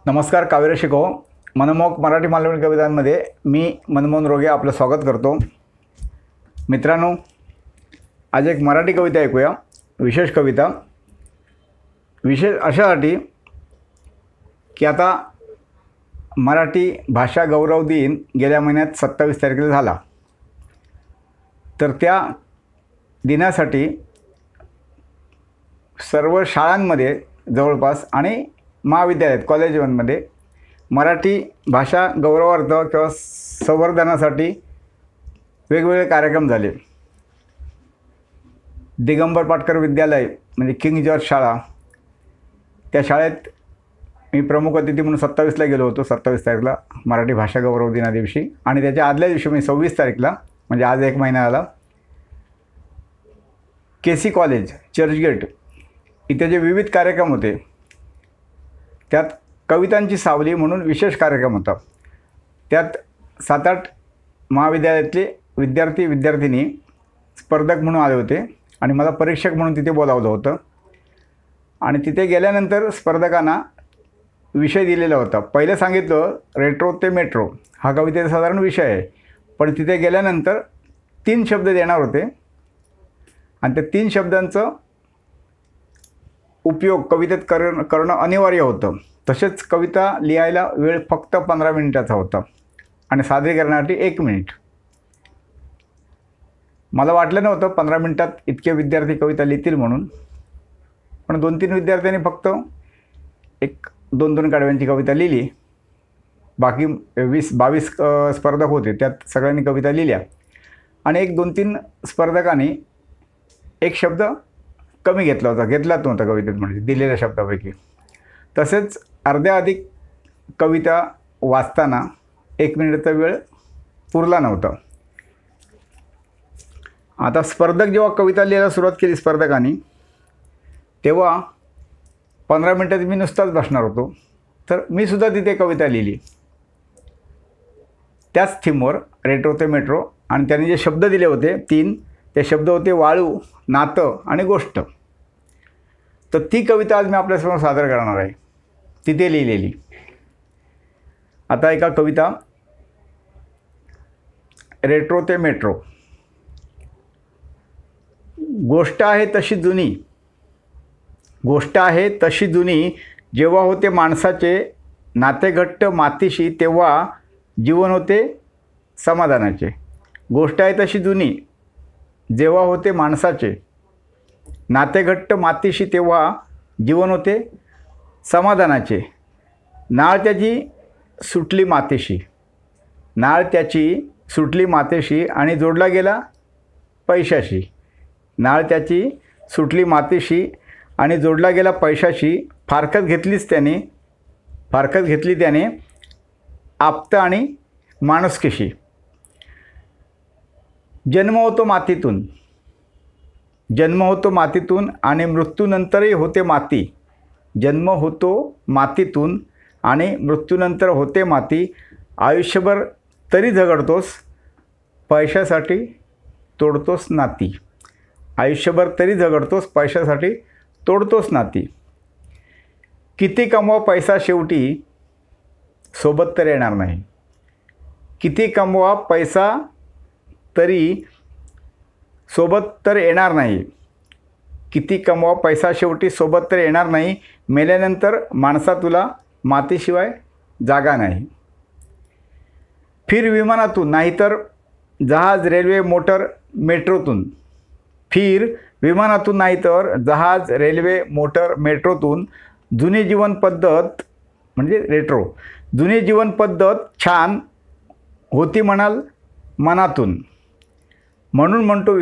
नमस्कार. काव्य शिको मनमोहक मराठी मालवणी कवितांमध्ये मी मनमोहन रोगे आपलं स्वागत करतो. मित्रांनो, आज एक मराठी कविता ऐकूया. विशेष कविता. विशेष अशासाठी की आता मराठी भाषा गौरव दिन गेल्या महिन्यात 27 तारखेला झाला. तर त्या दिनासाठी सर्व शाळांमध्ये जवळपास आणि महाविद्यालयात कॉलेजमध्ये मराठी भाषा गौरवार्थ किंवा संवर्धनासाठी वेगवेगळे कार्यक्रम झाले. दिगंबर पाटकर विद्यालय म्हणजे किंग जॉर्ज शाळा, त्या शाळेत मी प्रमुख अतिथी म्हणून 27ला गेलो होतो. 27 तारखेला मराठी भाषा गौरव दिना दिवशी. आणि त्याच्या आदल्या दिवशी मी 26 तारखेला म्हणजे आज एक महिना आला केसी कॉलेज चर्चगेट इथे जे विविध कार्यक्रम होते त्यात कवितांची सावली म्हणून विशेष कार्यक्रम होता. त्यात 7-8 महाविद्यालयातले विद्यार्थी विद्यार्थिनी स्पर्धक म्हणून आले होते आणि मला परीक्षक म्हणून तिथे बोलावलं होतं. आणि तिथे गेल्यानंतर स्पर्धकांना विषय दिलेला होता. पहिलं सांगितलं रेट्रो ते मेट्रो हा कवितेचा साधारण विषय आहे, पण तिथे गेल्यानंतर 3 शब्द देणार होते आणि त्या 3 शब्दांचं उपयोग कवितेत करणं अनिवार्य होतं. तसेच कविता लिहायला वेळ फक्त 15 मिनिटाचा होता आणि सादरीकरणासाठी 1 मिनिट. मला वाटलं नव्हतं 15 मिनिटात इतके विद्यार्थी कविता लिहितील म्हणून, पण 2-3 विद्यार्थ्यांनी फक्त 1-2 कडव्यांची कविता लिहिली. बाकी 20-22 स्पर्धक होते, त्यात सगळ्यांनी कविता लिहिल्या आणि 1-2-3 स्पर्धकांनी एक शब्द कमी घेतलाच नव्हता कवितेत म्हणजे दिलेल्या शब्दापैकी. तसेच अर्ध्या अधिक कविता वाचताना 1 मिनिटचा वेळ पुरला नव्हता. आता स्पर्धक जेव्हा कविता लिहायला सुरुवात केली स्पर्धकांनी, तेव्हा 15 मिनिटात मी नुसताच बसणार होतो. तर मी सुद्धा तिथे कविता लिहिली त्याच थीमवर रेट्रो ते मेट्रो. आणि त्यांनी जे शब्द दिले होते 3, ते शब्द होते वाळू, नातं आणि गोष्ट. तर ती कविता आज मी आपल्यासमोर सादर करणार आहे, तिथे लिहिलेली. आता एका कविता रेट्रो ते मेट्रो. गोष्ट आहे तशी जुनी, गोष्ट आहे तशी जुनी, जेव्हा होते माणसाचे नाते घट्ट मातीशी, तेव्हा जीवन होते समाधानाचे. गोष्ट आहे तशी जुनी, जेव्हा होते माणसाचे नाते घट्ट मातीशी, तेव्हा जीवन होते समाधानाचे. नाळ त्याची सुटली मातीशी, नाळ त्याची सुटली मातीशी आणि जोडला गेला पैशाशी. नाळ त्याची सुटली मातीशी आणि जोडला गेला पैशाशी. फारकत घेतली त्याने आप्त आणि माणुसकीशी. जन्म होतो मातीतून आणि मृत्यूनंतरही होते माती. जन्म होतो मातीतून आणि मृत्यूनंतर होते माती. आयुष्यभर तरी झगडतोस, पैशासाठी तोडतोस नाती. आयुष्यभर तरी झगडतोस, पैशासाठी तोडतोस नाती. किती कमवा पैसा शेवटी सोबत तर येणार नाही. किती कमवा पैसा तरी सोबत तर येणार नाही. किती कमवा पैसा शेवटी सोबत तर येणार नाही. मेल्यानंतर माणसा तुला मातीशिवाय जागा नाही. फिर विमानातून नाहीतर जहाज रेल्वे मोटर मेट्रोतून. फिर विमानातून नाहीतर जहाज रेल्वे मोटर मेट्रोतून. जुनी जीवन पद्धत म्हणजे रेट्रो. जुनी जीवन पद्धत छान होती म्हणाल मनातून. म्हणून म्हणतो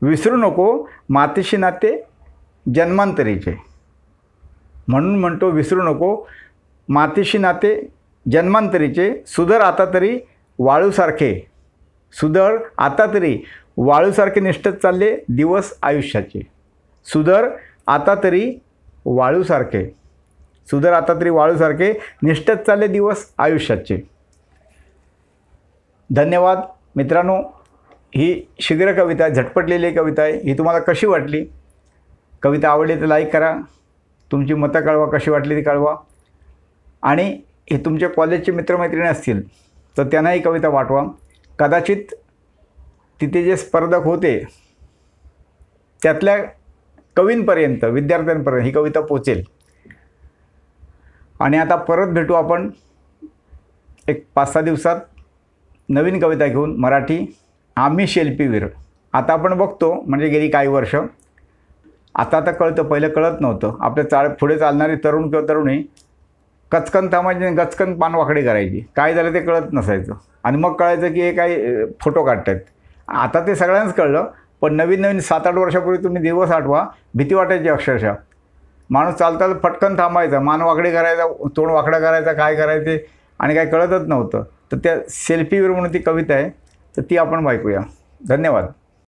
विसरू नको मातीशी नाते जन्मांतरीचे. म्हणून म्हणतो विसरू नको मातीशी नाते जन्मांतरीचे. सुधर आता तरी वाळूसारखे निष्ठत चालले दिवस आयुष्याचे. सुधर आता तरी वाळूसारखे निष्ठत चालले दिवस आयुष्याचे. धन्यवाद मित्रांनो. ही शीघ्र कविता, झटपट लिहिलेली कविता आहे. ही तुम्हाला कशी वाटली? कविता आवडली तर लाईक करा, तुमची मतं कळवा, कशी वाटली ती कळवा. आणि हे तुमचे कॉलेजचे मित्रमैत्रिणी असतील तर त्यांनाही कविता पाठवा. कदाचित तिथे जे स्पर्धक होते त्यातल्या कवींपर्यंत, विद्यार्थ्यांपर्यंत ही कविता पोचेल. आणि आता परत भेटू आपण एक 5-6 दिवसात नवीन कविता घेऊन. मराठी आम्ही शिल्पीवीर. आता आपण बघतो, म्हणजे गेली काही वर्ष, आता कळतं, पहिलं कळत नव्हतं. आपल्या पुढे चालणारी तरुण किंवा तरुणी कचकन थांबायची आणि गचकन पान वाकडे करायची. काय झालं ते कळत नसायचं. आणि मग कळायचं की हे काही फोटो काढतात. आता ते सगळ्यांनाच कळलं. पण नवीन 7-8 वर्षापूर्वी तुम्ही दिवस आठवा, भीती वाटायची अक्षरशः. माणूस चालता फटकन थांबायचा, मान वाकडे करायचा, तोंड वाकडं करायचा, काय करायचे आणि काय कळतच नव्हतं. तर त्या सेल्फीवीर म्हणून ती कविता आहे, तर ती आपण ऐकूया. धन्यवाद.